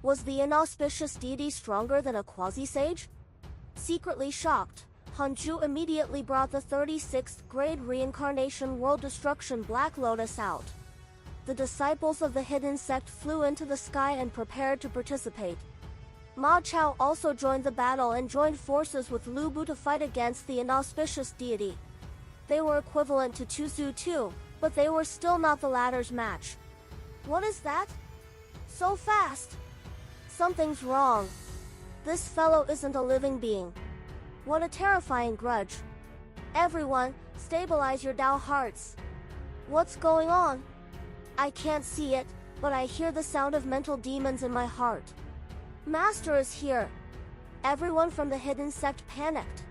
Was the inauspicious deity stronger than a quasi-sage? Secretly shocked, Hanju immediately brought the 36th grade reincarnation world destruction Black Lotus out. The disciples of the hidden sect flew into the sky and prepared to participate. Ma Chao also joined the battle and joined forces with Lu Bu to fight against the inauspicious deity. They were equivalent to Tu Su too, but they were still not the latter's match. What is that? So fast! Something's wrong. This fellow isn't a living being. What a terrifying grudge. Everyone, stabilize your Dao hearts. What's going on? I can't see it, but I hear the sound of mental demons in my heart. Master is here. Everyone from the hidden sect panicked.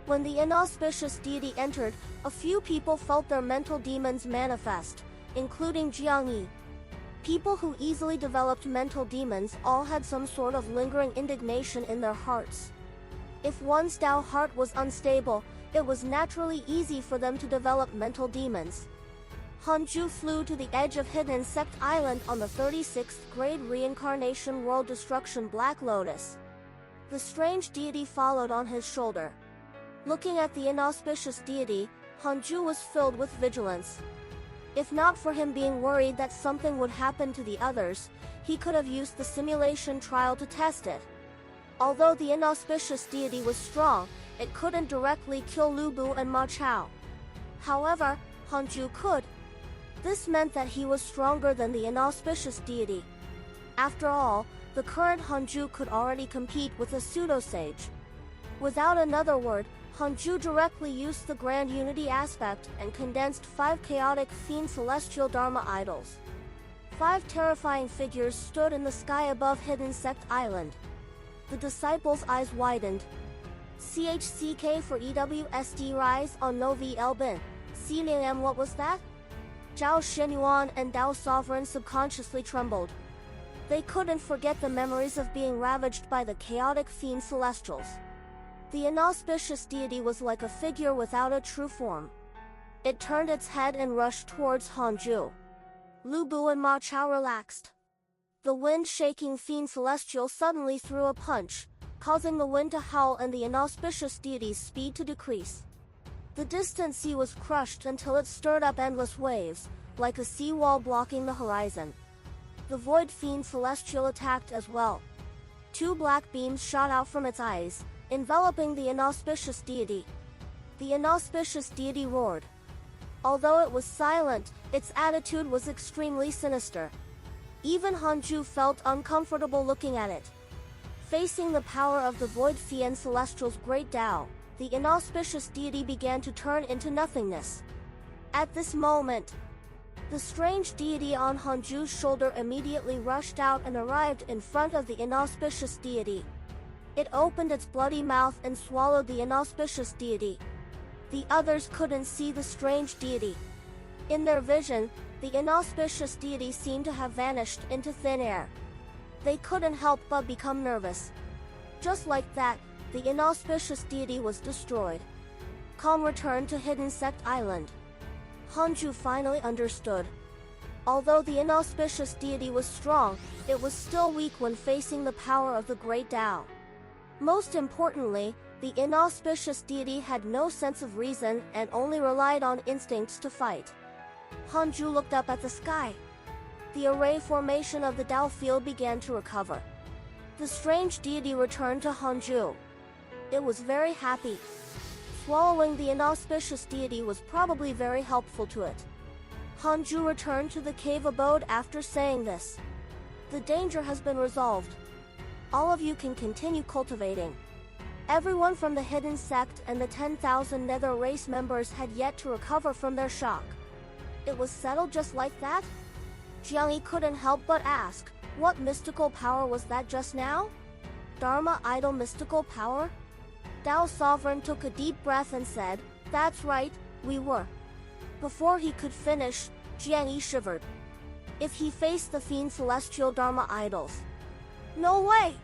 When the inauspicious deity entered, a few people felt their mental demons manifest, including Jiang Yi. People who easily developed mental demons all had some sort of lingering indignation in their hearts. If one's Dao heart was unstable, it was naturally easy for them to develop mental demons. Hanju flew to the edge of Hidden Sect Island on the 36th grade reincarnation world destruction Black Lotus. The strange deity followed on his shoulder. Looking at the inauspicious deity, Hanju was filled with vigilance. If not for him being worried that something would happen to the others, he could have used the simulation trial to test it. Although the inauspicious deity was strong, it couldn't directly kill Lu Bu and Ma Chao. However, Hanju could. This meant that he was stronger than the inauspicious deity. After all, the current Hanju could already compete with a pseudo-sage. Without another word, Hanju directly used the Grand Unity aspect and condensed 5 chaotic fiend celestial Dharma idols. 5 terrifying figures stood in the sky above Hidden Sect Island. The disciples' eyes widened. CHCK for EWSD rise on No VL Bin. CLM, what was that? Zhao Xinyuan and Dao Sovereign subconsciously trembled. They couldn't forget the memories of being ravaged by the chaotic fiend celestials. The inauspicious deity was like a figure without a true form. It turned its head and rushed towards Hanju. Lu Bu and Ma Chao relaxed. The wind-shaking fiend celestial suddenly threw a punch, causing the wind to howl and the inauspicious deity's speed to decrease. The distant sea was crushed until it stirred up endless waves, like a seawall blocking the horizon. The void fiend celestial attacked as well. 2 black beams shot out from its eyes, enveloping the inauspicious deity. The inauspicious deity roared. Although it was silent, its attitude was extremely sinister. Even Hanju felt uncomfortable looking at it. Facing the power of the void fiend celestial's great Tao, the inauspicious deity began to turn into nothingness. At this moment, the strange deity on Hanju's shoulder immediately rushed out and arrived in front of the inauspicious deity. It opened its bloody mouth and swallowed the inauspicious deity. The others couldn't see the strange deity. In their vision, the inauspicious deity seemed to have vanished into thin air. They couldn't help but become nervous. Just like that, the inauspicious deity was destroyed. Calm returned to Hidden Sect Island. Hanju finally understood. Although the inauspicious deity was strong, it was still weak when facing the power of the Great Tao. Most importantly, the inauspicious deity had no sense of reason and only relied on instincts to fight. Hanju looked up at the sky. The array formation of the Tao field began to recover. The strange deity returned to Hanju. It was very happy. Swallowing the inauspicious deity was probably very helpful to it. Hanju returned to the cave abode after saying this. The danger has been resolved. All of you can continue cultivating. Everyone from the hidden sect and the 10,000 nether race members had yet to recover from their shock. It was settled just like that? Jiang Yi couldn't help but ask, what mystical power was that just now? Dharma idol mystical power? Dao Sovereign took a deep breath and said, that's right, we were. Before he could finish, Jiang Yi shivered. If he faced the fiend celestial Dharma idols. No way!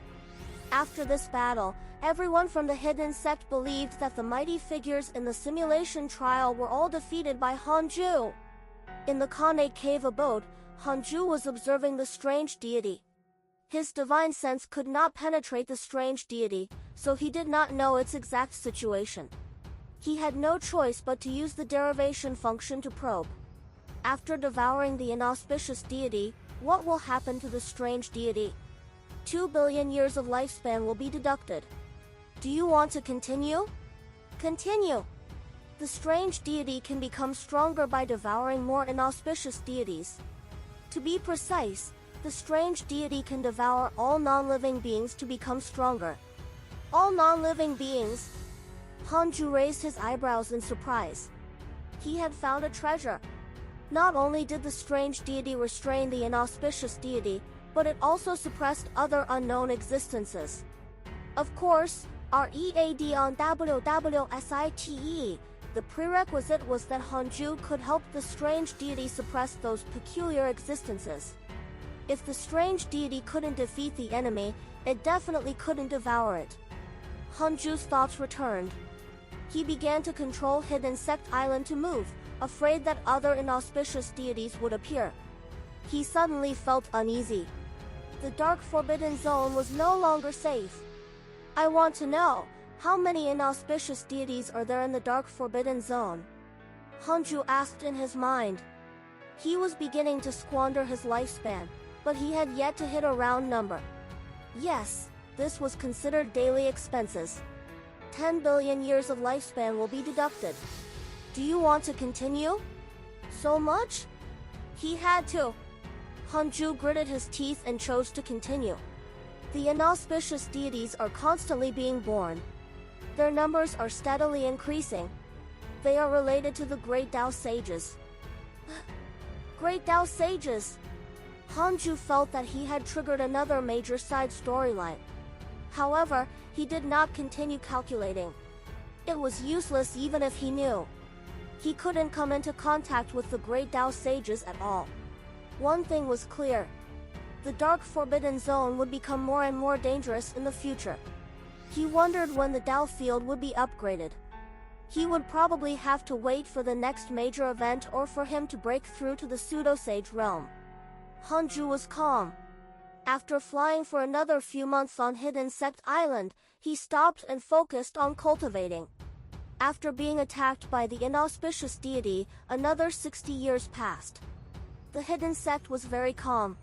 After this battle, everyone from the hidden sect believed that the mighty figures in the simulation trial were all defeated by Hanju. In the Kane cave abode, Hanju was observing the strange deity. His divine sense could not penetrate the strange deity, so he did not know its exact situation. He had no choice but to use the derivation function to probe. After devouring the inauspicious deity, what will happen to the strange deity? 2 billion years of lifespan will be deducted. Do you want to continue? Continue. The strange deity can become stronger by devouring more inauspicious deities. To be precise, the strange deity can devour all non-living beings to become stronger. All non-living beings? Hanju raised his eyebrows in surprise. He had found a treasure. Not only did the strange deity restrain the inauspicious deity, but it also suppressed other unknown existences. Of course, READ on WWSITE, the prerequisite was that Hanju could help the strange deity suppress those peculiar existences. If the strange deity couldn't defeat the enemy, it definitely couldn't devour it. Hanju's thoughts returned. He began to control Hidden Sect Island to move, afraid that other inauspicious deities would appear. He suddenly felt uneasy. The Dark Forbidden Zone was no longer safe. I want to know, how many inauspicious deities are there in the Dark Forbidden Zone? Hanju asked in his mind. He was beginning to squander his lifespan, but he had yet to hit a round number. Yes, this was considered daily expenses. 10 billion years of lifespan will be deducted. Do you want to continue? So much? He had to. Hanju gritted his teeth and chose to continue. The inauspicious deities are constantly being born. Their numbers are steadily increasing. They are related to the Great Tao Sages. Great Tao Sages! Hanju felt that he had triggered another major side storyline. However, he did not continue calculating. It was useless even if he knew. He couldn't come into contact with the Great Tao Sages at all. One thing was clear. The Dark Forbidden Zone would become more and more dangerous in the future. He wondered when the Tao field would be upgraded. He would probably have to wait for the next major event or for him to break through to the pseudo-sage realm. Hanju was calm. After flying for another few months on Hidden Sect Island, he stopped and focused on cultivating. After being attacked by the inauspicious deity, another 60 years passed. The Hidden Sect was very calm.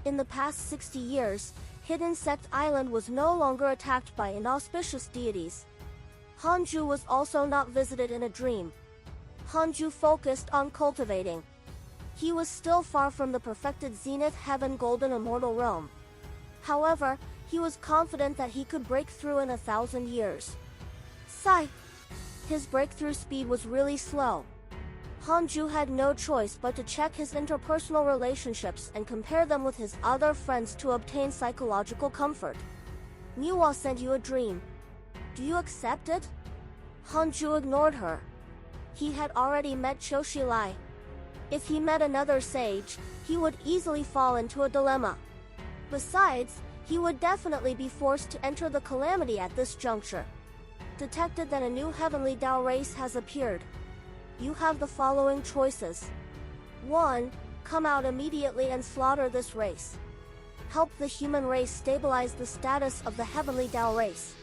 In the past 60 years, Hidden Sect Island was no longer attacked by inauspicious deities. Hanju was also not visited in a dream. Hanju focused on cultivating. He was still far from the perfected Zenith Heaven Golden Immortal Realm. However, he was confident that he could break through in 1,000 years. Sigh! His breakthrough speed was really slow. Hanju had no choice but to check his interpersonal relationships and compare them with his other friends to obtain psychological comfort. Niwa sent you a dream. Do you accept it? Hanju ignored her. He had already met Choshilai. If he met another sage, he would easily fall into a dilemma. Besides, he would definitely be forced to enter the calamity at this juncture. Detected that a new heavenly Tao race has appeared. You have the following choices. 1. Come out immediately and slaughter this race. Help the human race stabilize the status of the heavenly Tao race.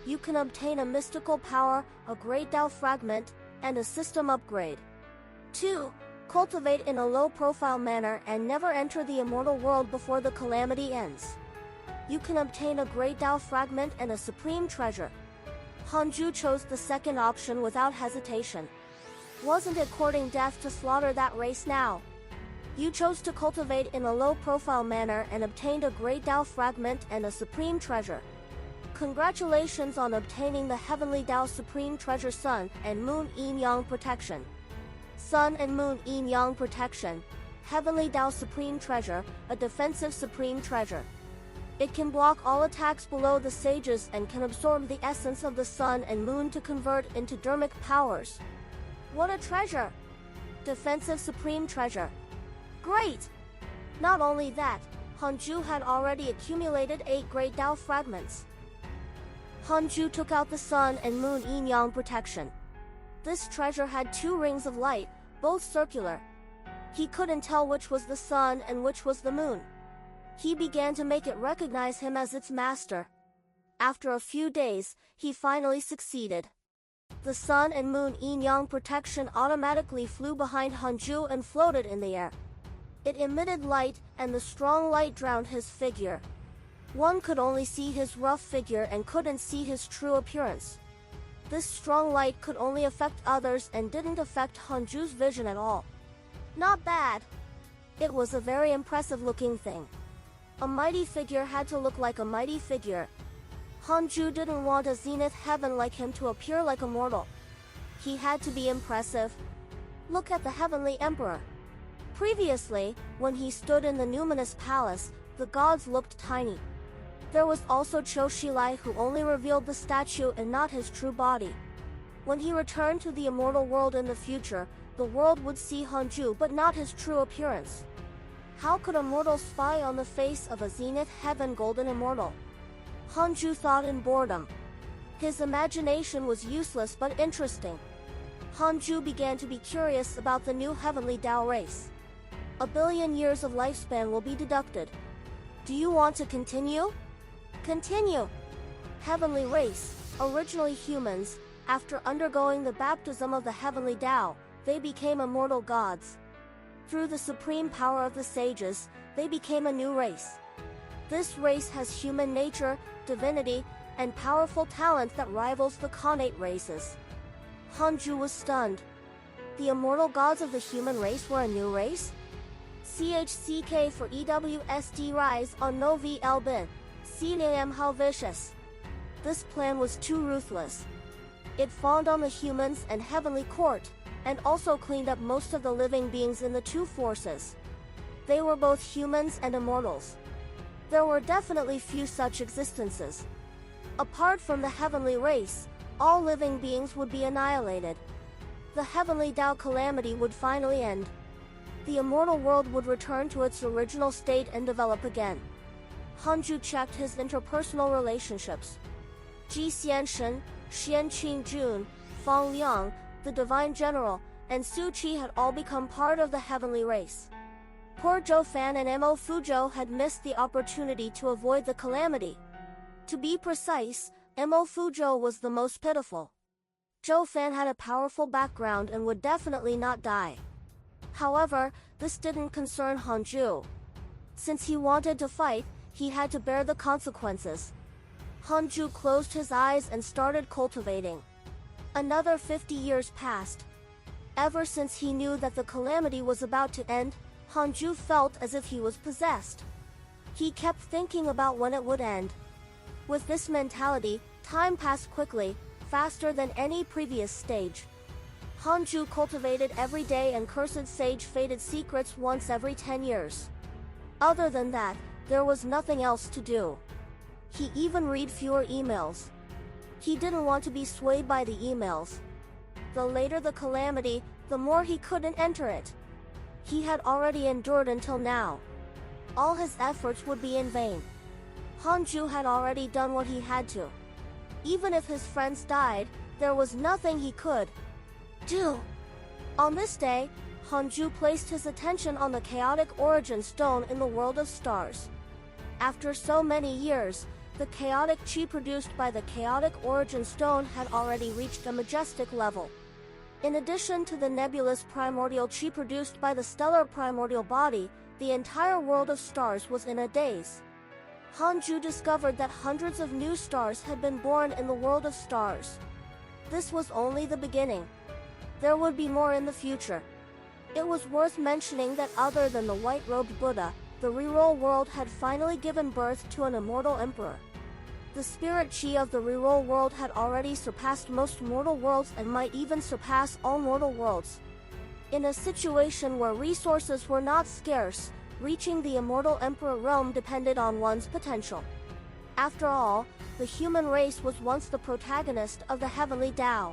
You can obtain a mystical power, a great Tao fragment, and a system upgrade. 2. Cultivate in a low-profile manner and never enter the immortal world before the calamity ends. You can obtain a great Tao fragment and a supreme treasure. Hanju chose the second option without hesitation. Wasn't it courting death to slaughter that race now? You chose to cultivate in a low-profile manner and obtained a great Tao fragment and a supreme treasure. Congratulations on obtaining the Heavenly Tao Supreme Treasure Sun and Moon Yin Yang Protection. Sun and Moon Yin Yang Protection, Heavenly Tao Supreme Treasure, a defensive supreme treasure. It can block all attacks below the sages and can absorb the essence of the sun and moon to convert into dermic powers. What a treasure! Defensive supreme treasure. Great! Not only that, Hanju had already accumulated 8 great Tao fragments. Hanju took out the sun and moon yin yang protection. This treasure had 2 rings of light, both circular. He couldn't tell which was the sun and which was the moon. He began to make it recognize him as its master. After a few days, he finally succeeded. The sun and moon yin-yang protection automatically flew behind Hanju and floated in the air. It emitted light, and the strong light drowned his figure. One could only see his rough figure and couldn't see his true appearance. This strong light could only affect others and didn't affect Hanju's vision at all. Not bad. It was a very impressive looking thing. A mighty figure had to look like a mighty figure. Hanju didn't want a zenith heaven like him to appear like a mortal. He had to be impressive. Look at the Heavenly Emperor. Previously, when he stood in the Numinous Palace, the gods looked tiny. There was also Cho Shilai, who only revealed the statue and not his true body. When he returned to the immortal world in the future, the world would see Hanju but not his true appearance. How could a mortal spy on the face of a zenith heaven golden immortal? Hanju thought in boredom. His imagination was useless but interesting. Hanju began to be curious about the new heavenly Dao race. 1 billion years of lifespan will be deducted. Do you want to continue? Continue. Heavenly race, originally humans, after undergoing the baptism of the heavenly Dao, they became immortal gods. Through the supreme power of the sages, they became a new race. This race has human nature, divinity, and powerful talent that rivals the Khanate races. Hanju was stunned. The immortal gods of the human race were a new race? CHCK for EWSD Rise on Novi Elbin. CNAM how vicious. This plan was too ruthless. It fawned on the humans and heavenly court, and also cleaned up most of the living beings in the two forces. They were both humans and immortals. There were definitely few such existences. Apart from the heavenly race, all living beings would be annihilated. The heavenly Dao calamity would finally end. The immortal world would return to its original state and develop again. Hanju checked his interpersonal relationships. Ji Xianshen, Xian Qingjun, Fang Liang, the Divine General, and Su Qi had all become part of the heavenly race. Poor Zhou Fan and Mo Fuzhou had missed the opportunity to avoid the calamity. To be precise, Mo Fuzhou was the most pitiful. Zhou Fan had a powerful background and would definitely not die. However, this didn't concern Hanju. Since he wanted to fight, he had to bear the consequences. Hanju closed his eyes and started cultivating. Another 50 years passed. Ever since he knew that the calamity was about to end, Hanju felt as if he was possessed. He kept thinking about when it would end. With this mentality, time passed quickly, faster than any previous stage. Hanju cultivated every day and cursed sage fated secrets once every 10 years. Other than that, there was nothing else to do. He even read fewer emails. He didn't want to be swayed by the emails. The later the calamity, the more he couldn't enter it. He had already endured until now. All his efforts would be in vain. Hanju had already done what he had to. Even if his friends died, there was nothing he could do. On this day, Hanju placed his attention on the chaotic origin stone in the world of stars. After so many years, the chaotic chi produced by the chaotic origin stone had already reached a majestic level. In addition to the nebulous primordial chi produced by the stellar primordial body, the entire world of stars was in a daze. Hanju discovered that hundreds of new stars had been born in the world of stars. This was only the beginning. There would be more in the future. It was worth mentioning that other than the white-robed Buddha, the reroll world had finally given birth to an immortal emperor. The spirit chi of the reroll world had already surpassed most mortal worlds and might even surpass all mortal worlds. In a situation where resources were not scarce, reaching the immortal emperor realm depended on one's potential. After all, the human race was once the protagonist of the heavenly Dao.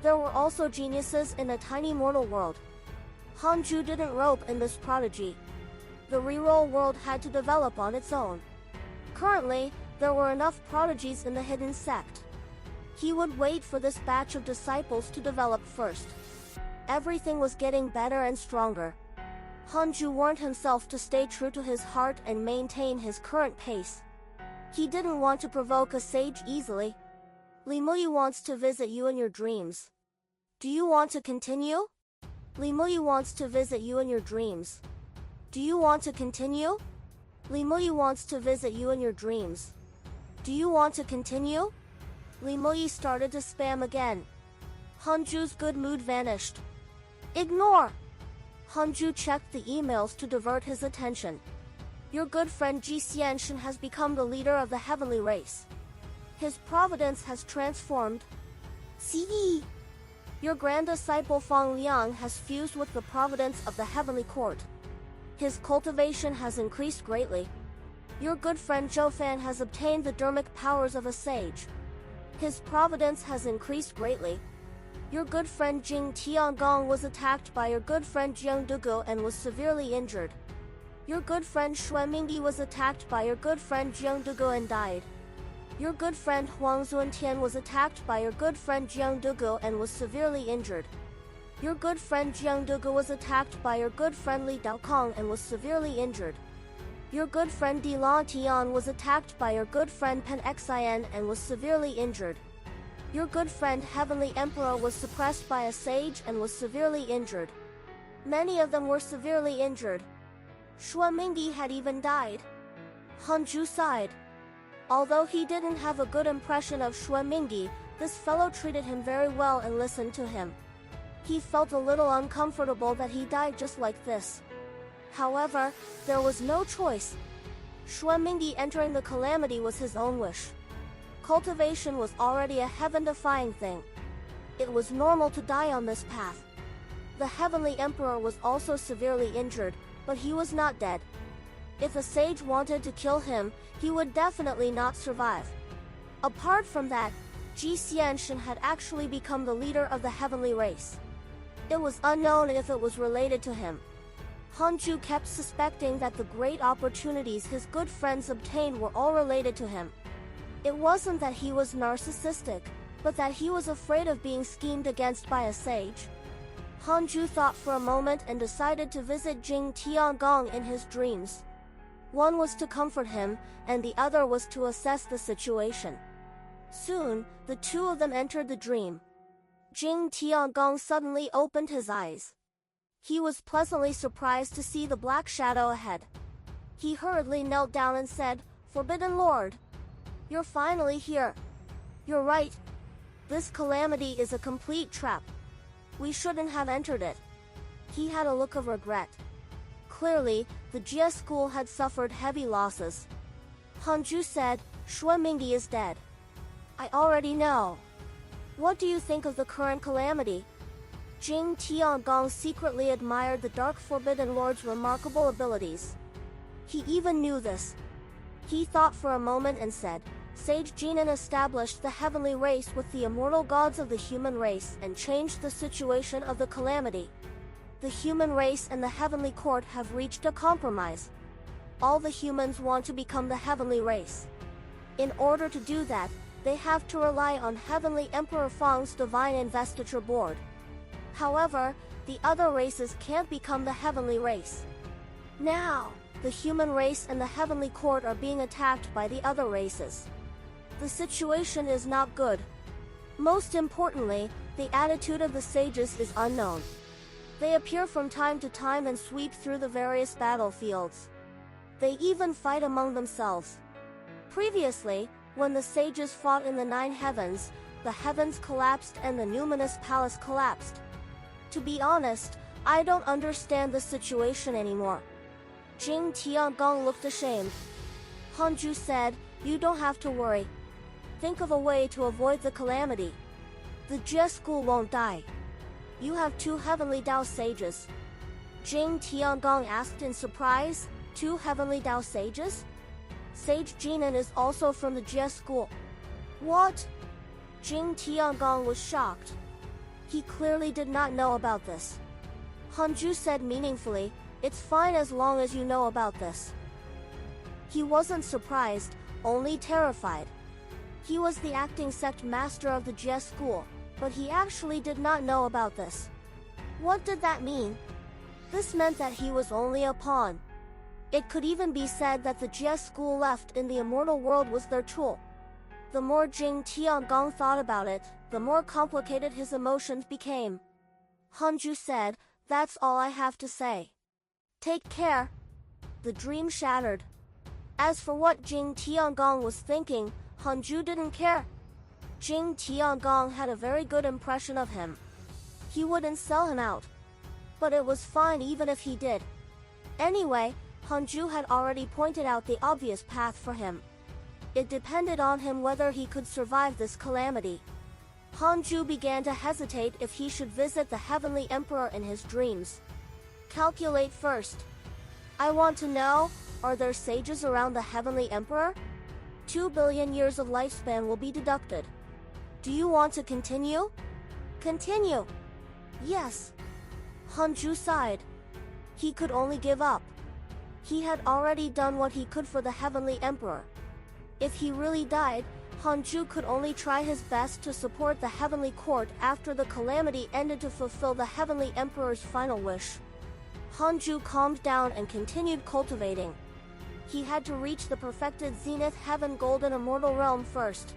There were also geniuses in a tiny mortal world. Hanju didn't rope in this prodigy. The reroll world had to develop on its own. Currently, there were enough prodigies in the hidden sect. He would wait for this batch of disciples to develop first. Everything was getting better and stronger. Hanju warned himself to stay true to his heart and maintain his current pace. He didn't want to provoke a sage easily. Li Muyi wants to visit you in your dreams. Do you want to continue? Li Muyi wants to visit you in your dreams. Do you want to continue? Li Muyi wants to visit you in your dreams. Do you want to continue? Li Muyi started to spam again. Hanju's good mood vanished. Ignore! Hanju checked the emails to divert his attention. Your good friend Ji Xianshan has become the leader of the heavenly race. His providence has transformed. See? Your grand disciple Fang Liang has fused with the providence of the heavenly court. His cultivation has increased greatly. Your good friend Zhou Fan has obtained the dermic powers of a sage. His providence has increased greatly. Your good friend Jing Tiangong was attacked by your good friend Jiang Dugu and was severely injured. Your good friend Xuan Mingdi was attacked by your good friend Jiang Dugu and died. Your good friend Huang Zuntian was attacked by your good friend Jiang Dugu and was severely injured. Your good friend Jiang Dugu was attacked by your good friend Li Daokong and was severely injured. Your good friend Di La Tian was attacked by your good friend Pen Xian and was severely injured. Your good friend Heavenly Emperor was suppressed by a sage and was severely injured. Many of them were severely injured. Xuan Mingdi had even died. Hanju sighed. Although he didn't have a good impression of Xuan Mingdi, this fellow treated him very well and listened to him. He felt a little uncomfortable that he died just like this. However, there was no choice. Xuan Mingdi entering the calamity was his own wish. Cultivation was already a heaven-defying thing. It was normal to die on this path. The Heavenly Emperor was also severely injured, but he was not dead. If a sage wanted to kill him, he would definitely not survive. Apart from that, Ji Xianshan had actually become the leader of the heavenly race. It was unknown if it was related to him. Hanju kept suspecting that the great opportunities his good friends obtained were all related to him. It wasn't that he was narcissistic, but that he was afraid of being schemed against by a sage. Hanju thought for a moment and decided to visit Jing Tiangong in his dreams. One was to comfort him, and the other was to assess the situation. Soon, the two of them entered the dream. Jing Tiangong suddenly opened his eyes. He was pleasantly surprised to see the black shadow ahead. He hurriedly knelt down and said, "Forbidden Lord, you're finally here. You're right. This calamity is a complete trap. We shouldn't have entered it." He had a look of regret. Clearly, the Jia school had suffered heavy losses. Hanju said, "Xuan Mingdi is dead. I already know. What do you think of the current calamity?" Jing Tiangong secretly admired the Dark Forbidden Lord's remarkable abilities. He even knew this. He thought for a moment and said, "Sage Jinan established the heavenly race with the immortal gods of the human race and changed the situation of the calamity. The human race and the heavenly court have reached a compromise. All the humans want to become the heavenly race. In order to do that, they have to rely on Heavenly Emperor Fang's divine investiture board. However, the other races can't become the heavenly race. Now, the human race and the heavenly court are being attacked by the other races. The situation is not good. Most importantly, the attitude of the sages is unknown. They appear from time to time and sweep through the various battlefields. They even fight among themselves. Previously, when the sages fought in the 9 heavens, the heavens collapsed and the numinous palace collapsed. To be honest, I don't understand the situation anymore." Jing Tiangong looked ashamed. Hanju said, "You don't have to worry. Think of a way to avoid the calamity. The Jia school won't die. You have 2 heavenly Dao sages." Jing Tiangong asked in surprise, 2 heavenly Dao sages? Sage Jinan is also from the Jia school. What? Jing Tiangong was shocked. He clearly did not know about this. Hanju said meaningfully, "It's fine as long as you know about this." He wasn't surprised, only terrified. He was the acting sect master of the Jia school, but he actually did not know about this. What did that mean? This meant that he was only a pawn. It could even be said that the Jie school left in the immortal world was their tool. The more Jing Tiangong thought about it, the more complicated his emotions became. Hanju said, "That's all I have to say. Take care." The dream shattered. As for what Jing Tiangong was thinking, Hanju didn't care. Jing Tiangong had a very good impression of him. He wouldn't sell him out. But it was fine even if he did. Anyway, Hanju had already pointed out the obvious path for him. It depended on him whether he could survive this calamity. Hanju began to hesitate if he should visit the Heavenly Emperor in his dreams. Calculate first. I want to know, are there sages around the Heavenly Emperor? 2 billion years of lifespan will be deducted. Do you want to continue? Continue. Yes. Hanju sighed. He could only give up. He had already done what he could for the Heavenly Emperor. If he really died, Hanju could only try his best to support the Heavenly Court after the calamity ended to fulfill the Heavenly Emperor's final wish. Hanju calmed down and continued cultivating. He had to reach the perfected Zenith Heaven Golden Immortal Realm first.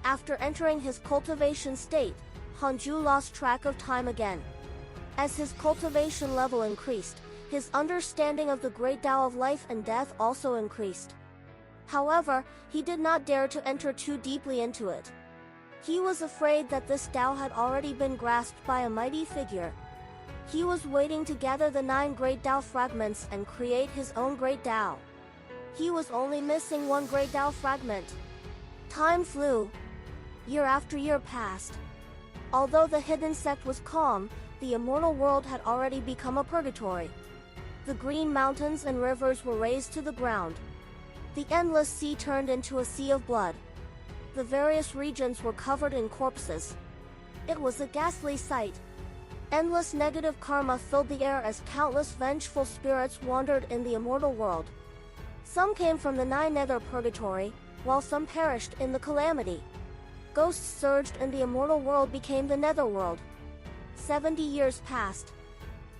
After entering his cultivation state, Hanju lost track of time again. As his cultivation level increased, his understanding of the great Tao of life and death also increased. However, he did not dare to enter too deeply into it. He was afraid that this Tao had already been grasped by a mighty figure. He was waiting to gather the 9 great Tao fragments and create his own great Tao. He was only missing one great Tao fragment. Time flew. Year after year passed. Although the hidden sect was calm, the immortal world had already become a purgatory. The green mountains and rivers were razed to the ground. The endless sea turned into a sea of blood. The various regions were covered in corpses. It was a ghastly sight. Endless negative karma filled the air as countless vengeful spirits wandered in the immortal world. Some came from the 9 nether purgatory, while some perished in the calamity. Ghosts surged and the immortal world became the netherworld. 70 years passed.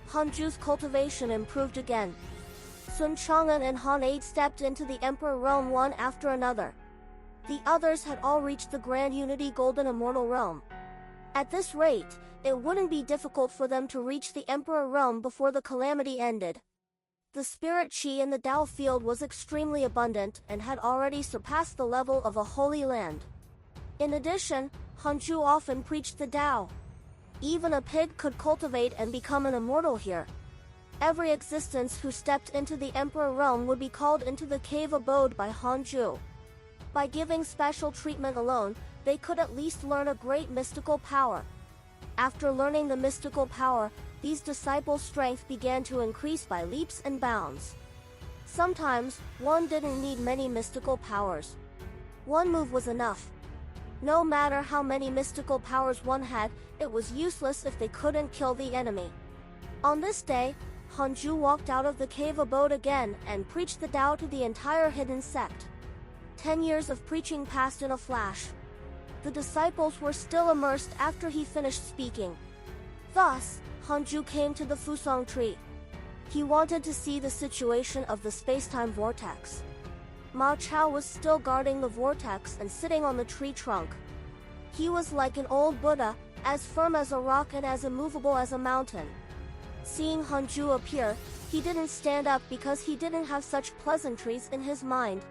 Hanju's cultivation improved again. Sun Chang'an and Han Aid stepped into the Emperor Realm one after another. The others had all reached the Grand Unity Golden Immortal Realm. At this rate, it wouldn't be difficult for them to reach the Emperor Realm before the calamity ended. The spirit chi in the Tao field was extremely abundant and had already surpassed the level of a holy land. In addition, Hanju often preached the Tao. Even a pig could cultivate and become an immortal here. Every existence who stepped into the Emperor Realm would be called into the cave abode by Hanju. By giving special treatment alone, they could at least learn a great mystical power. After learning the mystical power, these disciples' strength began to increase by leaps and bounds. Sometimes, one didn't need many mystical powers. One move was enough. No matter how many mystical powers one had, it was useless if they couldn't kill the enemy. On this day, Hanju walked out of the cave abode again and preached the Tao to the entire hidden sect. 10 years of preaching passed in a flash. The disciples were still immersed after he finished speaking. Thus, Hanju came to the Fusang tree. He wanted to see the situation of the space-time vortex. Ma Chao was still guarding the vortex and sitting on the tree trunk. He was like an old Buddha, as firm as a rock and as immovable as a mountain. Seeing Hanju appear, he didn't stand up because he didn't have such pleasantries in his mind.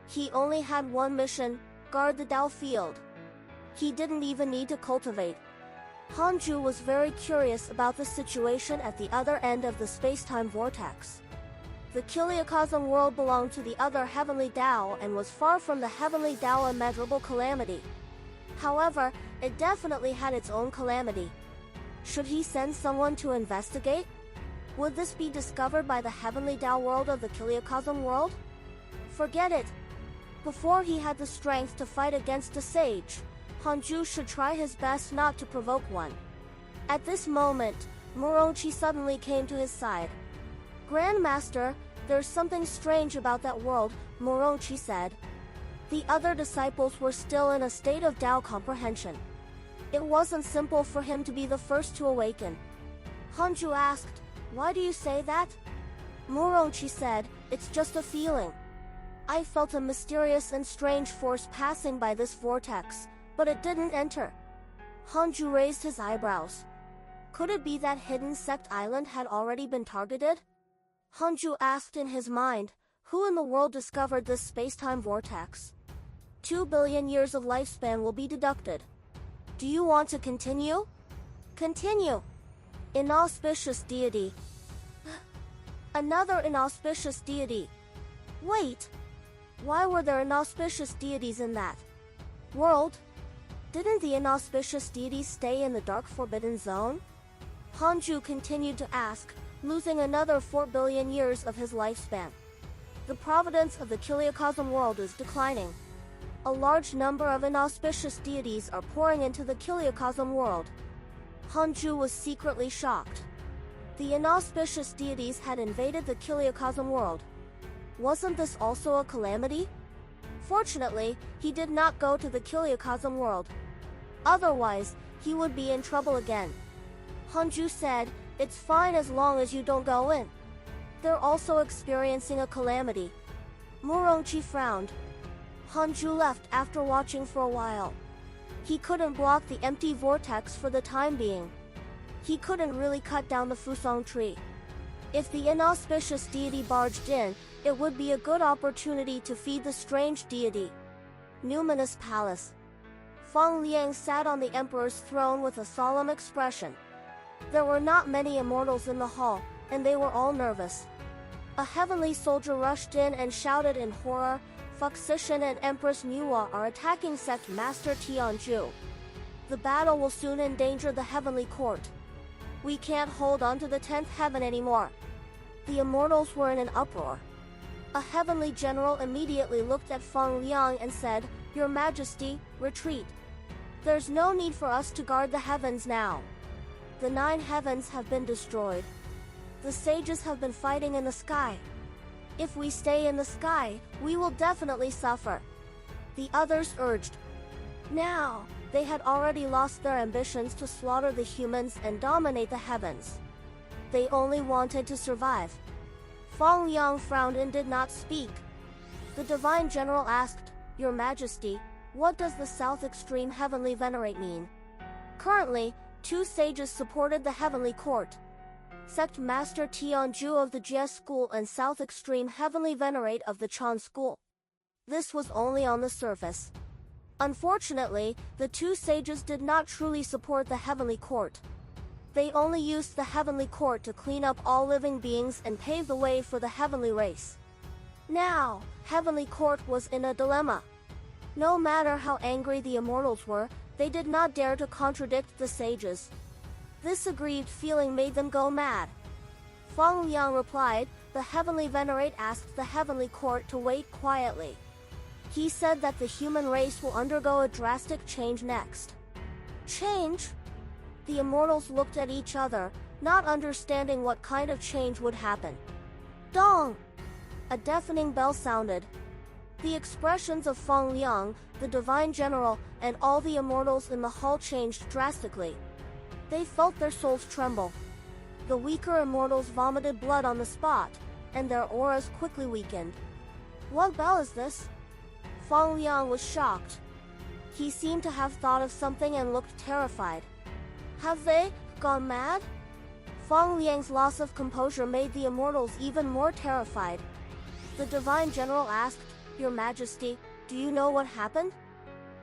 He only had one mission: guard the Tao field. He didn't even need to cultivate. Hanju was very curious about the situation at the other end of the space-time vortex. The Kiliakazam world belonged to the other heavenly Tao and was far from the heavenly Tao immeasurable calamity. However, it definitely had its own calamity. Should he send someone to investigate? Would this be discovered by the heavenly Tao world of the Kiliakazam world? Forget it. Before he had the strength to fight against a sage, Hanju should try his best not to provoke one. At this moment, Morochi suddenly came to his side. Grandmaster, there's something strange about that world, Morochi said. The other disciples were still in a state of Tao comprehension. It wasn't simple for him to be the first to awaken. Hanju asked, Why do you say that? Murongchi said, it's just a feeling. I felt a mysterious and strange force passing by this vortex, but it didn't enter. Hanju raised his eyebrows. Could it be that hidden sect island had already been targeted? Hanju asked in his mind, who in the world discovered this space-time vortex? 2 billion years of lifespan will be deducted. Do you want to continue? Continue. Inauspicious deity. Another inauspicious deity. Wait. Why were there inauspicious deities in that world? Didn't the inauspicious deities stay in the dark forbidden zone? Hanju continued to ask, losing another 4 billion years of his lifespan. The providence of the Kiliocosm world is declining. A large number of inauspicious deities are pouring into the Kiliocosm world. Hanju was secretly shocked. The inauspicious deities had invaded the Kiliocosm world. Wasn't this also a calamity? Fortunately, he did not go to the Kiliocosm world. Otherwise, he would be in trouble again. Hanju said, it's fine as long as you don't go in. They're also experiencing a calamity. Murongchi frowned. Hanju left after watching for a while. He couldn't block the empty vortex for the time being. He couldn't really cut down the Fusong tree. If the inauspicious deity barged in, it would be a good opportunity to feed the strange deity. Numinous Palace. Feng Liang sat on the emperor's throne with a solemn expression. There were not many immortals in the hall, and they were all nervous. A heavenly soldier rushed in and shouted in horror, Fuxishan and Empress Nuwa are attacking Sect Master Tianju. The battle will soon endanger the heavenly court. We can't hold on to the 10th heaven anymore. The immortals were in an uproar. A heavenly general immediately looked at Feng Liang and said, Your Majesty, retreat. There's no need for us to guard the heavens now. The 9 heavens have been destroyed. The sages have been fighting in the sky. If we stay in the sky, we will definitely suffer. The others urged. Now, they had already lost their ambitions to slaughter the humans and dominate the heavens. They only wanted to survive. Feng Liang frowned and did not speak. The divine general asked, Your Majesty, what does the South Extreme Heavenly Venerate mean? Currently, 2 sages supported the heavenly court. Sect Master Tianju of the Jie School and South Extreme Heavenly Venerate of the Chan School. This was only on the surface. Unfortunately, the 2 sages did not truly support the heavenly court. They only used the heavenly court to clean up all living beings and pave the way for the heavenly race. Now, heavenly court was in a dilemma. No matter how angry the immortals were, they did not dare to contradict the sages. This aggrieved feeling made them go mad. Feng Liang replied, the heavenly venerate asked the heavenly court to wait quietly. He said that the human race will undergo a drastic change next. Change? The immortals looked at each other, not understanding what kind of change would happen. Dong! A deafening bell sounded. The expressions of Feng Liang, the divine general, and all the immortals in the hall changed drastically. They felt their souls tremble. The weaker immortals vomited blood on the spot, and their auras quickly weakened. What bell is this? Feng Liang was shocked. He seemed to have thought of something and looked terrified. Have they gone mad? Feng Liang's loss of composure made the immortals even more terrified. The divine general asked, Your Majesty, do you know what happened?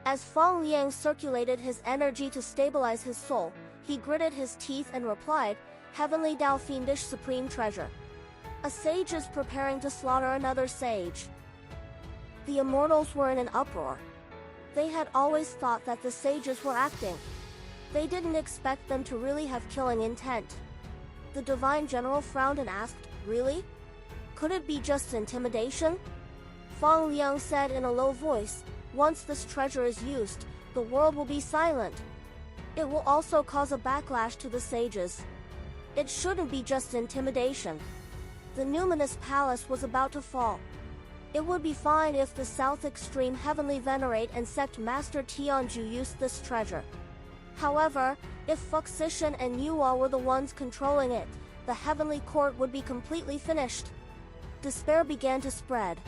As Feng Liang circulated his energy to stabilize his soul, he gritted his teeth and replied, Heavenly Dao Fiendish Supreme Treasure. A sage is preparing to slaughter another sage. The immortals were in an uproar. They had always thought that the sages were acting. They didn't expect them to really have killing intent. The divine general frowned and asked, Really? Could it be just intimidation? Feng Liang said in a low voice, Once this treasure is used, the world will be silent. It will also cause a backlash to the sages. It shouldn't be just intimidation. The Numinous Palace was about to fall. It would be fine if the South Extreme Heavenly Venerate and Sect Master Tianju used this treasure. However, if Fuxishan and Yuwa were the ones controlling it, the heavenly court would be completely finished. Despair began to spread.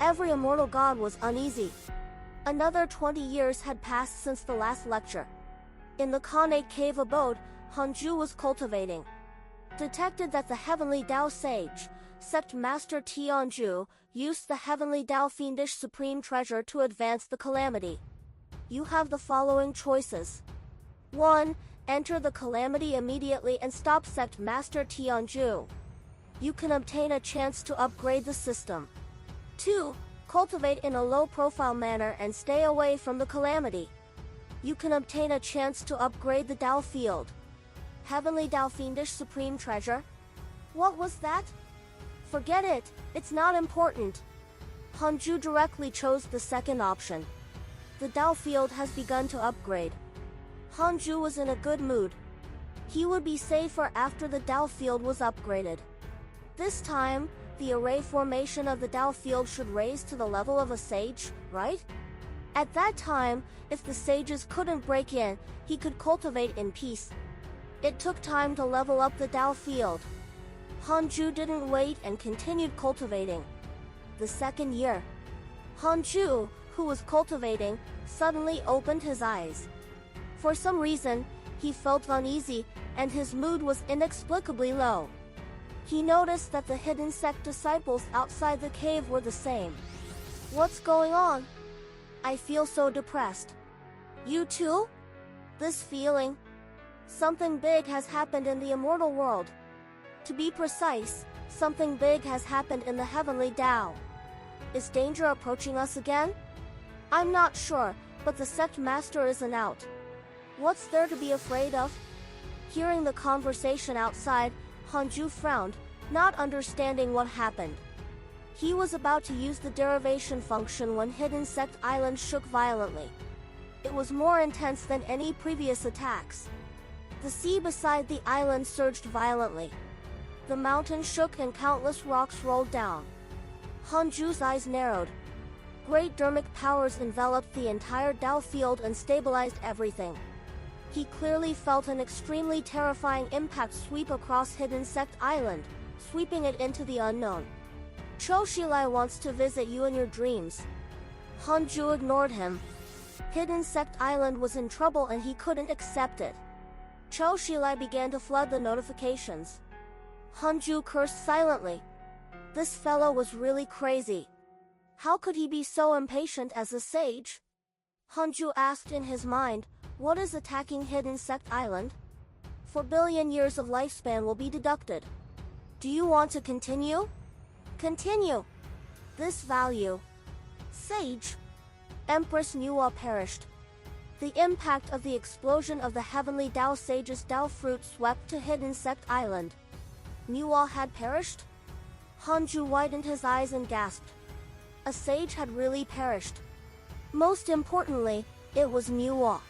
Every immortal god was uneasy. Another 20 years had passed since the last lecture. In the Khanate cave abode, Hanju was cultivating. Detected that the heavenly Tao sage, sect master Tianju, used the heavenly Tao fiendish supreme treasure to advance the calamity. You have the following choices. 1. Enter the calamity immediately and stop sect master Tianju. You can obtain a chance to upgrade the system. 2. Cultivate in a low-profile manner and stay away from the calamity. You can obtain a chance to upgrade the Tao field. Heavenly Tao fiendish supreme treasure? What was that? Forget it, it's not important. Hanju directly chose the second option. The Tao field has begun to upgrade. Hanju was in a good mood. He would be safer after the Tao field was upgraded. This time, the array formation of the Tao field should raise to the level of a sage, right? At that time, if the sages couldn't break in, he could cultivate in peace. It took time to level up the Tao field. Hanju didn't wait and continued cultivating. The second year, Hanju, who was cultivating, suddenly opened his eyes. For some reason, he felt uneasy, and his mood was inexplicably low. He noticed that the hidden sect disciples outside the cave were the same. What's going on? I feel so depressed. You too? This feeling? Something big has happened in the immortal world. To be precise, something big has happened in the heavenly Tao. Is danger approaching us again? I'm not sure, but the sect master isn't out. What's there to be afraid of? Hearing the conversation outside, Hanju frowned, not understanding what happened. He was about to use the derivation function when Hidden Sect Island shook violently. It was more intense than any previous attacks. The sea beside the island surged violently. The mountain shook and countless rocks rolled down. Hanju's eyes narrowed. Great dermic powers enveloped the entire Tao field and stabilized everything. He clearly felt an extremely terrifying impact sweep across Hidden Sect Island, sweeping it into the unknown. Chou Shilai wants to visit you in your dreams. Hanju ignored him. Hidden Sect Island was in trouble and he couldn't accept it. Chou Shilai began to flood the notifications. Hanju cursed silently. This fellow was really crazy. How could he be so impatient as a sage? Hanju asked in his mind, what is attacking Hidden Sect Island? 4 billion years of lifespan will be deducted. Do you want to continue? Continue. This value. Sage. Empress Nuwa perished. The impact of the explosion of the heavenly Tao sage's Tao fruit swept to Hidden Sect Island. Nuwa had perished? Hanju widened his eyes and gasped. A sage had really perished. Most importantly, it was Nuwa.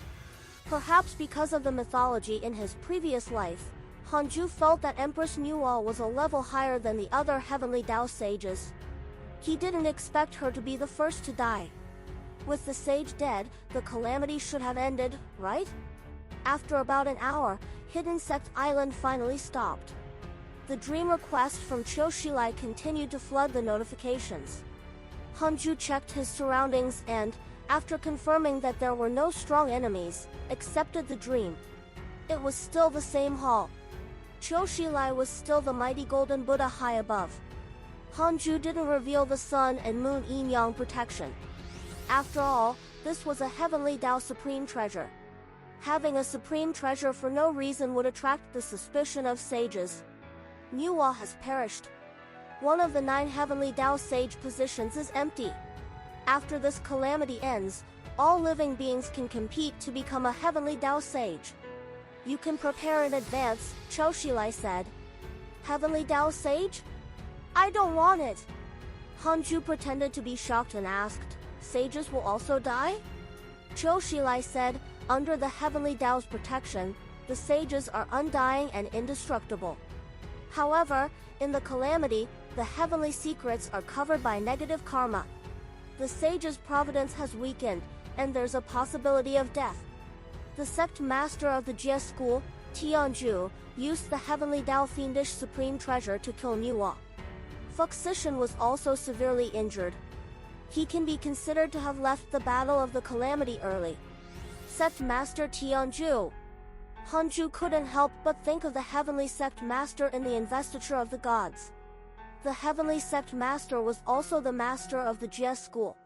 Perhaps because of the mythology in his previous life, Hanju felt that Empress Nuwa was a level higher than the other heavenly Tao sages. He didn't expect her to be the first to die. With the sage dead, the calamity should have ended, right? After about an hour, Hidden Sect Island finally stopped. The dream request from Chou Shilai continued to flood the notifications. Hanju checked his surroundings and, after confirming that there were no strong enemies, accepted the dream. It was still the same hall. Chou Shilai was still the mighty golden Buddha high above. Hanju didn't reveal the sun and moon yin-yang protection. After all, this was a heavenly Tao supreme treasure. Having a supreme treasure for no reason would attract the suspicion of sages. Nuwa has perished. One of the 9 heavenly Tao sage positions is empty. After this calamity ends, all living beings can compete to become a heavenly Tao sage. You can prepare in advance, Chou Shilai said. Heavenly Tao sage? I don't want it. Hanju pretended to be shocked and asked, sages will also die? Chou Shilai said, under the heavenly Tao's protection, the sages are undying and indestructible. However, in the calamity, the heavenly secrets are covered by negative karma. The sage's providence has weakened, and there's a possibility of death. The sect master of the Jia school, Tianzhu used the heavenly Dao fiendish supreme treasure to kill Niwa. Fuxishan was also severely injured. He can be considered to have left the Battle of the Calamity early. Sect Master Tianzhu. Hanju couldn't help but think of the Heavenly Sect Master in the investiture of the gods. The Heavenly Sect Master was also the master of the Jie school.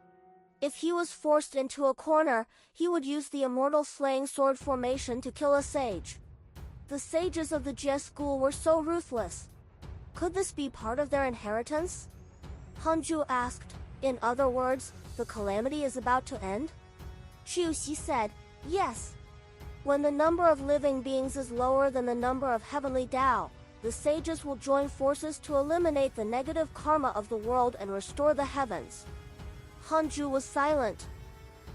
If he was forced into a corner, he would use the immortal slaying sword formation to kill a sage. The sages of the Jie school were so ruthless. Could this be part of their inheritance? Hanju asked. In other words, the calamity is about to end? Chu Xi said, yes. When the number of living beings is lower than the number of heavenly Dao, the sages will join forces to eliminate the negative karma of the world and restore the heavens. Hanju was silent.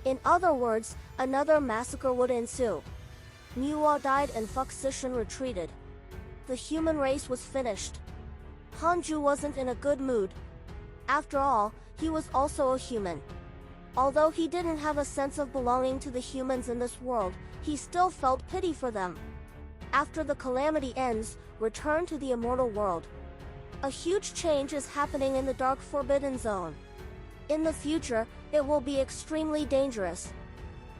In other words, another massacre would ensue. Niwa died and Fuxishan retreated. The human race was finished. Hanju wasn't in a good mood. After all, he was also a human. Although he didn't have a sense of belonging to the humans in this world, he still felt pity for them. After the calamity ends, return to the immortal world. A huge change is happening in the Dark Forbidden Zone. In the future, it will be extremely dangerous.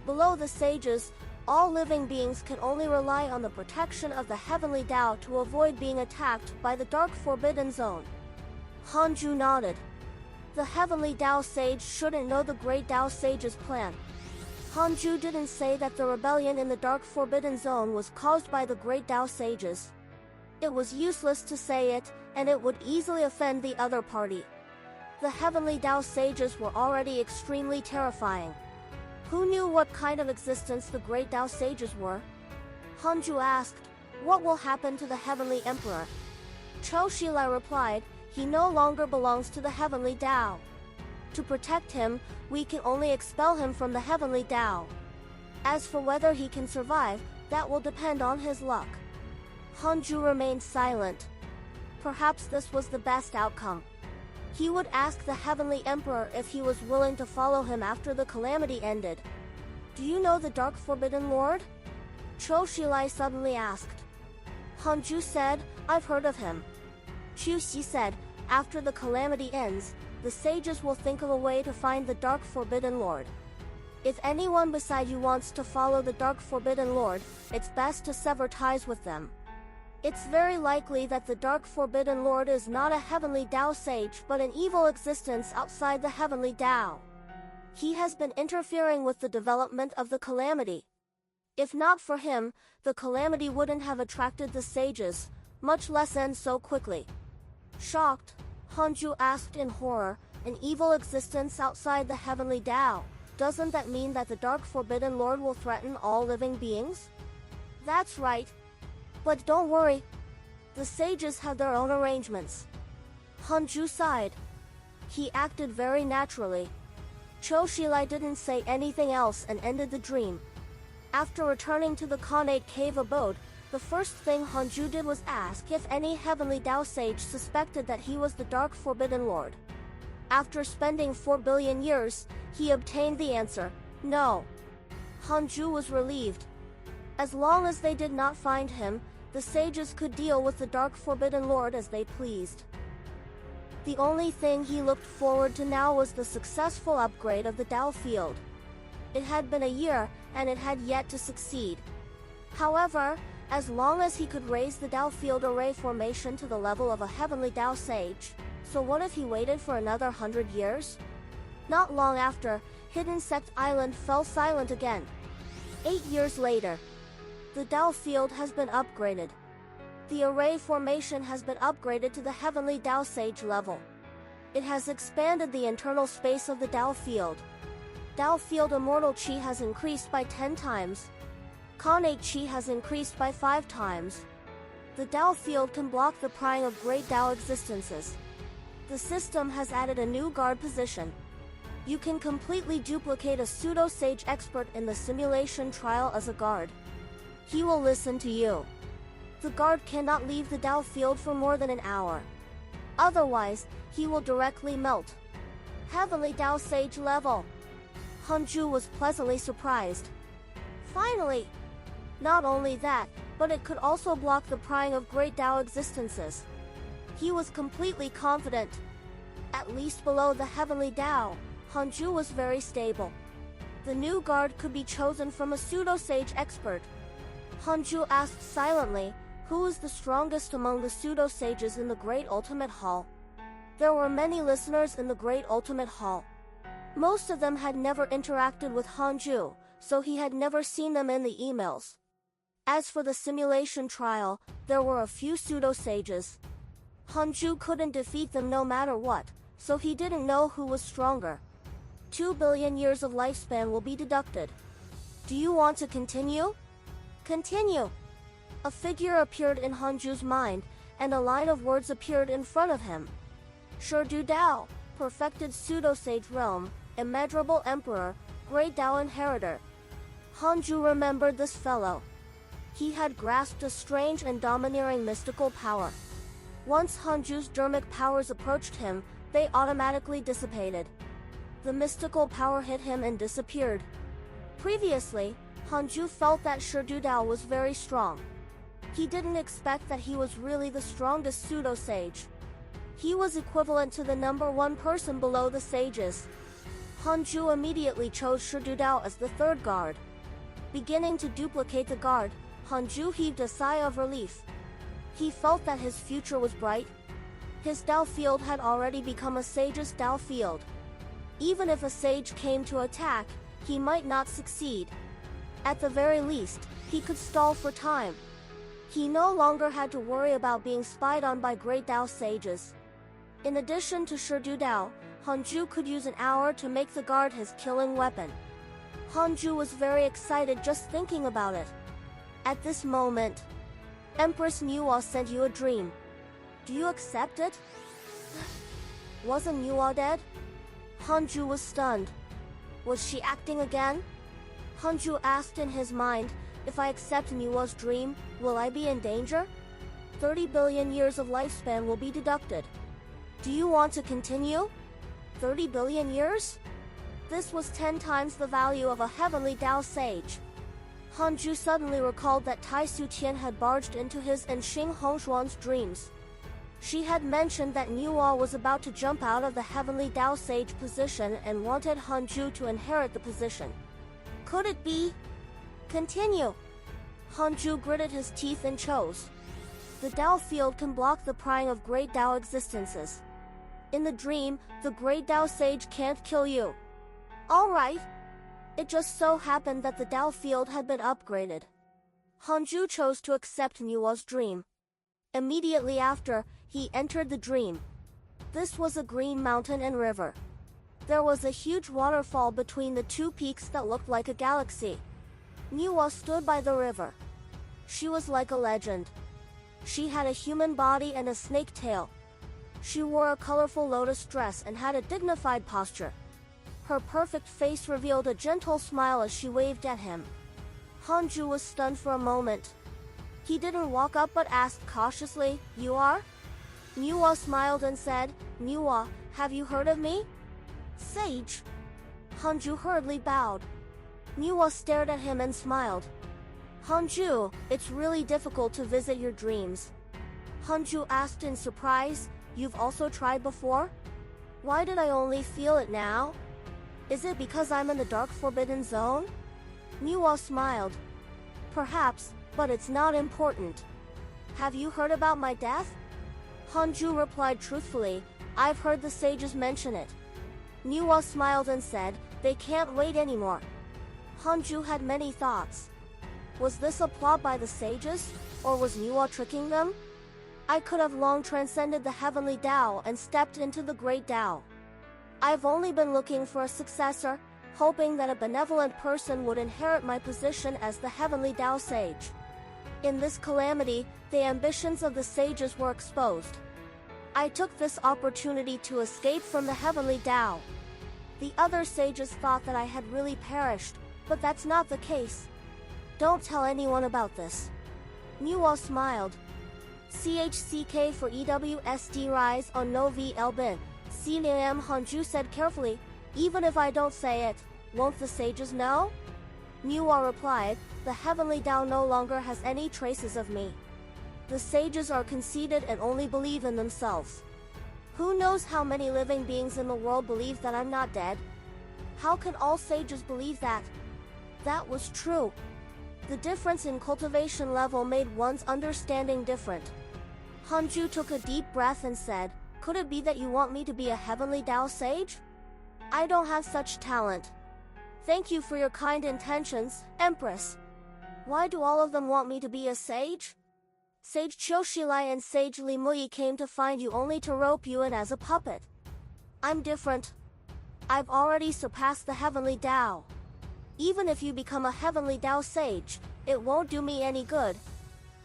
Below the sages, all living beings can only rely on the protection of the Heavenly Dao to avoid being attacked by the Dark Forbidden Zone. Hanju nodded. The Heavenly Dao Sage shouldn't know the Great Dao Sage's plan. Hanju didn't say that the rebellion in the Dark Forbidden Zone was caused by the Great Dao Sages. It was useless to say it, and it would easily offend the other party. The Heavenly Dao Sages were already extremely terrifying. Who knew what kind of existence the Great Dao Sages were? Hanju asked, what will happen to the Heavenly Emperor? Chou Shilai replied, he no longer belongs to the Heavenly Dao. To protect him, we can only expel him from the Heavenly Dao. As for whether he can survive, that will depend on his luck. Hanju remained silent. Perhaps this was the best outcome. He would ask the Heavenly Emperor if he was willing to follow him after the calamity ended. Do you know the Dark Forbidden Lord? Chou Shilai suddenly asked. Hanju said, I've heard of him. Chu Xi said, after the calamity ends, the sages will think of a way to find the Dark Forbidden Lord. If anyone beside you wants to follow the Dark Forbidden Lord, it's best to sever ties with them. It's very likely that the Dark Forbidden Lord is not a Heavenly Dao Sage but an evil existence outside the Heavenly Dao. He has been interfering with the development of the calamity. If not for him, the calamity wouldn't have attracted the sages, much less end so quickly. Shocked, Hanju asked in horror, an evil existence outside the Heavenly Dao, doesn't that mean that the Dark Forbidden Lord will threaten all living beings? That's right. But don't worry. The sages have their own arrangements. Hanju sighed. He acted very naturally. Chou Shilai didn't say anything else and ended the dream. After returning to the Khanate cave abode, the first thing Hanju did was ask if any Heavenly Dao Sage suspected that he was the Dark Forbidden Lord. After spending 4 billion years, he obtained the answer, no. Hanju was relieved. As long as they did not find him, the sages could deal with the Dark Forbidden Lord as they pleased. The only thing he looked forward to now was the successful upgrade of the Dao field. It had been a year, and it had yet to succeed. However, as long as he could raise the Dao field array formation to the level of a Heavenly Dao Sage, so what if he waited for another 100 years? Not long after, Hidden Sect Island fell silent again. 8 years later, the Dao field has been upgraded. The array formation has been upgraded to the Heavenly Dao Sage level. It has expanded the internal space of the Dao field. Dao field Immortal Qi has increased by 10 times. Khanate Qi has increased by 5 times. The Dao field can block the prying of great Dao existences. The system has added a new guard position. You can completely duplicate a pseudo-sage expert in the simulation trial as a guard. He will listen to you. The guard cannot leave the Dao field for more than an hour. Otherwise, he will directly melt. Heavenly Dao Sage level. Hanju was pleasantly surprised. Finally! Not only that, but it could also block the prying of great Tao existences. He was completely confident. At least below the heavenly Tao, Hanju was very stable. The new guard could be chosen from a pseudo-sage expert. Hanju asked silently, who is the strongest among the pseudo-sages in the Great Ultimate Hall? There were many listeners in the Great Ultimate Hall. Most of them had never interacted with Hanju, so he had never seen them in the emails. As for the simulation trial, there were a few pseudo-sages. Hanju couldn't defeat them no matter what, so he didn't know who was stronger. 2 billion years of lifespan will be deducted. Do you want to continue? Continue! A figure appeared in Hanju's mind, and a line of words appeared in front of him. Shurdu Dao, perfected pseudo-sage realm, immeasurable emperor, great Dao inheritor. Hanju remembered this fellow. He had grasped a strange and domineering mystical power. Once Hanju's dermic powers approached him, they automatically dissipated. The mystical power hit him and disappeared. Previously, Hanju felt that Shurdu Dao was very strong. He didn't expect that he was really the strongest pseudo-sage. He was equivalent to the number one person below the sages. Hanju immediately chose Shurdu Dao as the third guard. Beginning to duplicate the guard, Hanju heaved a sigh of relief. He felt that his future was bright. His Dao field had already become a sage's Dao field. Even if a sage came to attack, he might not succeed. At the very least, he could stall for time. He no longer had to worry about being spied on by great Dao sages. In addition to Shurdu Dao, Hanju could use an hour to make the guard his killing weapon. Hanju was very excited just thinking about it. At this moment, Empress Nuwa sent you a dream. Do you accept it? Wasn't Nuwa dead? Hanju was stunned. Was she acting again? Hanju asked in his mind, if I accept Nuwa's dream, will I be in danger? 30 billion years of lifespan will be deducted. Do you want to continue? 30 billion years? This was 10 times the value of a heavenly Dao sage. Hanju suddenly recalled that Tai Su Tian had barged into his and Xing Hongshuan's dreams. She had mentioned that Nuwa was about to jump out of the heavenly Dao sage position and wanted Hanju to inherit the position. Could it be? Continue. Hanju gritted his teeth and chose. The Dao field can block the prying of great Dao existences. In the dream, the great Dao sage can't kill you. Alright. It just so happened that the Dao field had been upgraded. Hanju chose to accept Nuwa's dream. Immediately after, he entered the dream. This was a green mountain and river. There was a huge waterfall between the two peaks that looked like a galaxy. Nuwa stood by the river. She was like a legend. She had a human body and a snake tail. She wore a colorful lotus dress and had a dignified posture. Her perfect face revealed a gentle smile as she waved at him. Hanju was stunned for a moment. He didn't walk up but asked cautiously, "You are?" Nuwa smiled and said, "Nuwa, have you heard of me?" "Sage." Hanju hurriedly bowed. Nuwa stared at him and smiled. "Hanju, it's really difficult to visit your dreams." Hanju asked in surprise, "You've also tried before? Why did I only feel it now? Is it because I'm in the dark forbidden zone?" Nuwa smiled. "Perhaps, but it's not important. Have you heard about my death?" Hanju replied truthfully, "I've heard the sages mention it." Nuwa smiled and said, "They can't wait anymore." Hanju had many thoughts. Was this a plot by the sages, or was Nuwa tricking them? I could have long transcended the heavenly Dao and stepped into the great Dao. I've only been looking for a successor, hoping that a benevolent person would inherit my position as the heavenly Dao sage. In this calamity, the ambitions of the sages were exposed. I took this opportunity to escape from the heavenly Dao. The other sages thought that I had really perished, but that's not the case. Don't tell anyone about this. Nuwa smiled. CHCK for EWSD Rise on No VL Bin. CNM Hanju said carefully, "Even if I don't say it, won't the sages know?" Nuwa replied, the heavenly Tao no longer has any traces of me. The sages are conceited and only believe in themselves. Who knows how many living beings in the world believe that I'm not dead? How can all sages believe that? That was true. The difference in cultivation level made one's understanding different. Hanju took a deep breath and said, could it be that you want me to be a heavenly Tao sage? I don't have such talent. Thank you for your kind intentions, Empress. Why do all of them want me to be a sage? Sage Qiushilai and Sage Li Mui came to find you only to rope you in as a puppet. I'm different. I've already surpassed the heavenly Tao. Even if you become a heavenly Tao sage, it won't do me any good.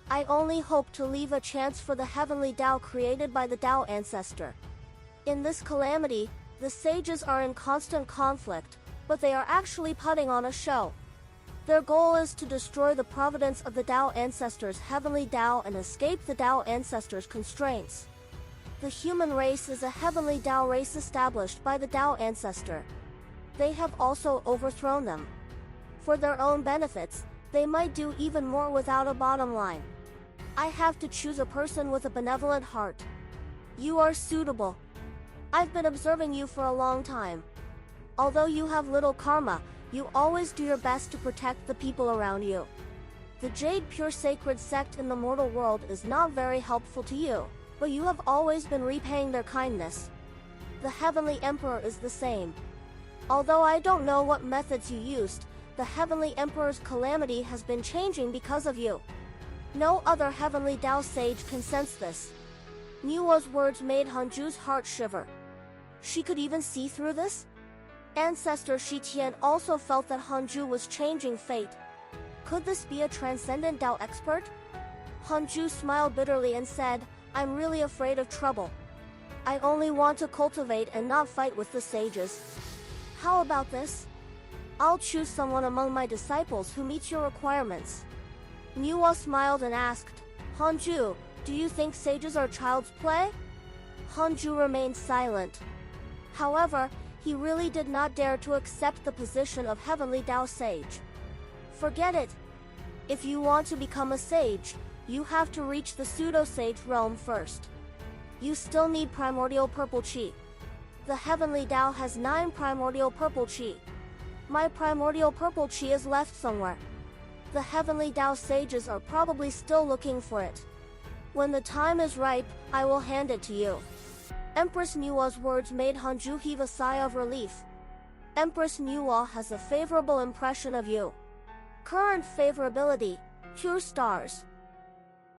I only hope to leave a chance for the heavenly Tao created by the Tao ancestor. In this calamity, the sages are in constant conflict, but they are actually putting on a show. Their goal is to destroy the providence of the Tao ancestors' heavenly Tao and escape the Tao ancestors' constraints. The human race is a heavenly Tao race established by the Tao ancestor. They have also overthrown them. For their own benefits, they might do even more without a bottom line. I have to choose a person with a benevolent heart. You are suitable. I've been observing you for a long time. Although you have little karma, you always do your best to protect the people around you. The Jade Pure Sacred Sect in the mortal world is not very helpful to you, but you have always been repaying their kindness. The Heavenly Emperor is the same. Although I don't know what methods you used, the Heavenly Emperor's calamity has been changing because of you. No other Heavenly Tao sage can sense this. Nuwa's words made Hanju's heart shiver. She could even see through this? Ancestor Shi Tian also felt that Hanju was changing fate. Could this be a transcendent Tao expert? Hanju smiled bitterly and said, I'm really afraid of trouble. I only want to cultivate and not fight with the sages. How about this? I'll choose someone among my disciples who meets your requirements. Nuwa smiled and asked, Hanju, do you think sages are child's play? Hanju remained silent. However, he really did not dare to accept the position of Heavenly Tao sage. Forget it. If you want to become a sage, you have to reach the pseudo-sage realm first. You still need primordial purple chi. The Heavenly Tao has 9 primordial purple chi. My primordial purple chi is left somewhere. The Heavenly Tao sages are probably still looking for it. When the time is ripe, I will hand it to you. Empress Nuwa's words made Hanju heave a sigh of relief. Empress Nuwa has a favorable impression of you. Current favorability, pure stars.